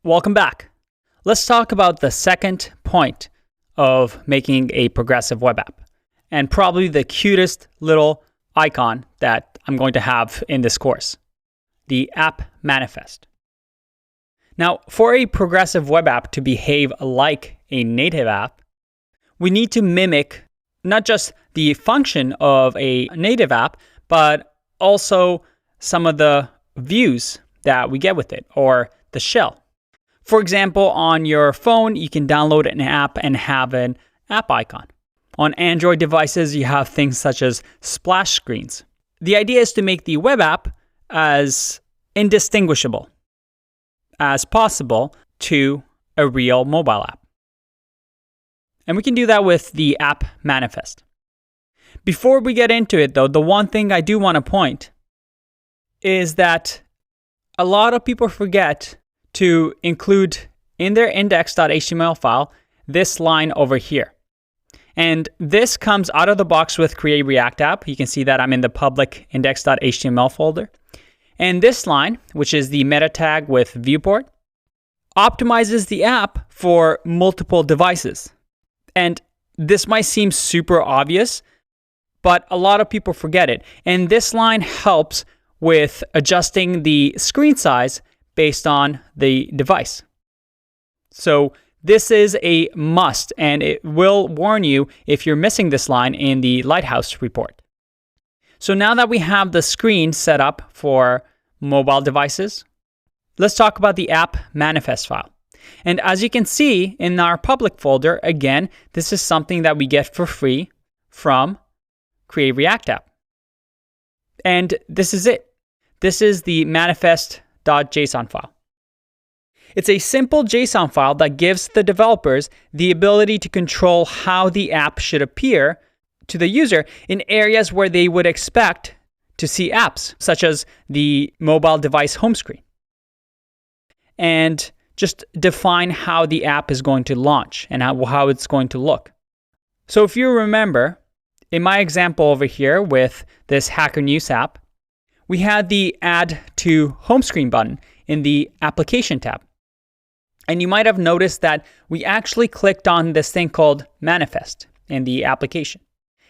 Welcome back. Let's talk about the second point of making a progressive web app, and probably the cutest little icon that I'm going to have in this course, the app manifest. Now, for a progressive web app to behave like a native app, we need to mimic not just the function of a native app, but also some of the views that we get with it, or the shell. For example, on your phone, you can download an app and have an app icon. On Android devices, you have things such as splash screens. The idea is to make the web app as indistinguishable as possible to a real mobile app. And we can do that with the app manifest. Before we get into it though, the one thing I do want to point is that a lot of people forget to include in their index.html file this line over here. And this comes out of the box with Create React App. You can see that I'm in the public index.html folder. And this line, which is the meta tag with viewport, optimizes the app for multiple devices. And this might seem super obvious, but a lot of people forget it. And this line helps with adjusting the screen size based on the device. So this is a must, and it will warn you if you're missing this line in the Lighthouse report. So now that we have the screen set up for mobile devices, let's talk about the app manifest file. And as you can see in our public folder, again, this is something that we get for free from Create React App. And this is it. This is the manifest.json file. It's a simple JSON file that gives the developers the ability to control how the app should appear to the user in areas where they would expect to see apps, such as the mobile device home screen. And just define how the app is going to launch and how it's going to look. So if you remember, in my example over here with this Hacker News app, we had the Add to Home Screen button in the Application tab. And you might have noticed that we actually clicked on this thing called Manifest in the application.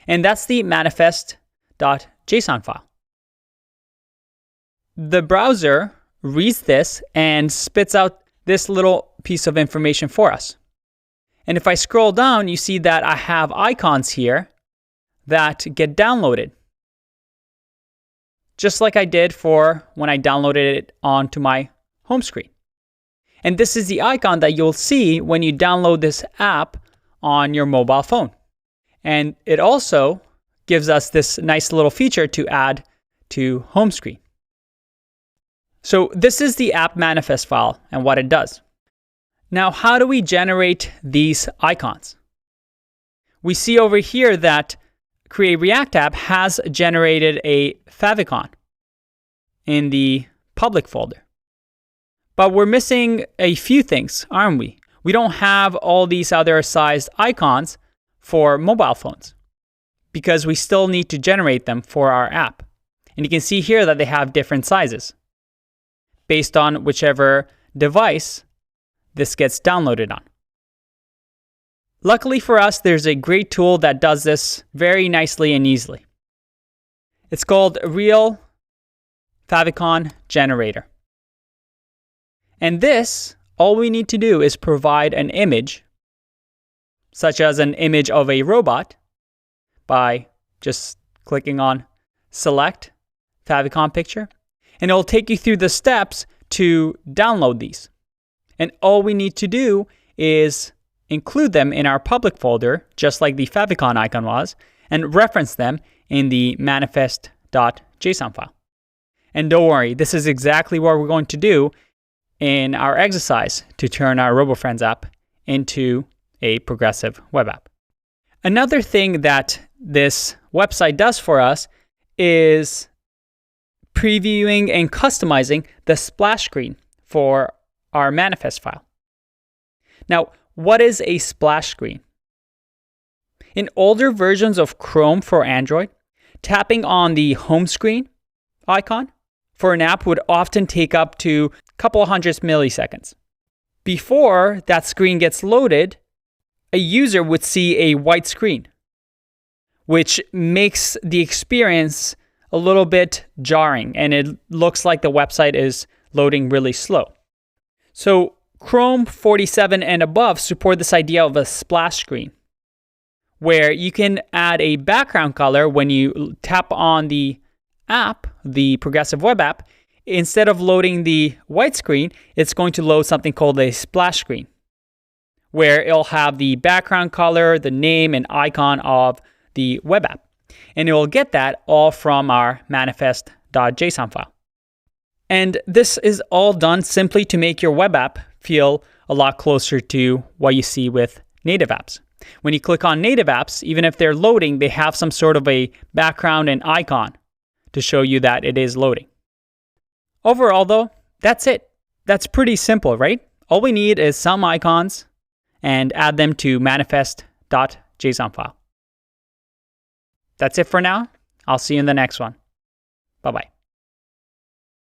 And that's the manifest.json file. The browser reads this and spits out this little piece of information for us. And if I scroll down, you see that I have icons here that get downloaded, just like I did for when I downloaded it onto my home screen. And this is the icon that you'll see when you download this app on your mobile phone. And it also gives us this nice little feature to add to home screen. So this is the app manifest file and what it does. Now, how do we generate these icons? We see over here that Create React App has generated a favicon in the public folder. But we're missing a few things, aren't we? We don't have all these other sized icons for mobile phones because we still need to generate them for our app. And you can see here that they have different sizes based on whichever device this gets downloaded on. Luckily for us, there's a great tool that does this very nicely and easily. It's called Real Favicon Generator. And this, all we need to do is provide an image, such as an image of a robot, by just clicking on Select Favicon Picture. And it'll take you through the steps to download these. And all we need to do is include them in our public folder, just like the favicon icon was, and reference them in the manifest.json file. And don't worry, this is exactly what we're going to do in our exercise to turn our RoboFriends app into a progressive web app. Another thing that this website does for us is previewing and customizing the splash screen for our manifest file. Now, what is a splash screen? In older versions of Chrome for Android, tapping on the home screen icon for an app would often take up to a couple hundred milliseconds. before that screen gets loaded, a user would see a white screen, which makes the experience a little bit jarring, and it looks like the website is loading really slow. So Chrome 47 and above support this idea of a splash screen, where you can add a background color when you tap on the app, the Progressive Web App. Instead of loading the white screen, it's going to load something called a splash screen, where it'll have the background color, the name, and icon of the web app. And it will get that all from our manifest.json file. And this is all done simply to make your web app feel a lot closer to what you see with native apps. When you click on native apps, even if they're loading, they have some sort of a background and icon to show you that it is loading. Overall though, that's it. That's pretty simple, right? All we need is some icons and add them to manifest.json file. That's it for now. I'll see you in the next one. Bye-bye.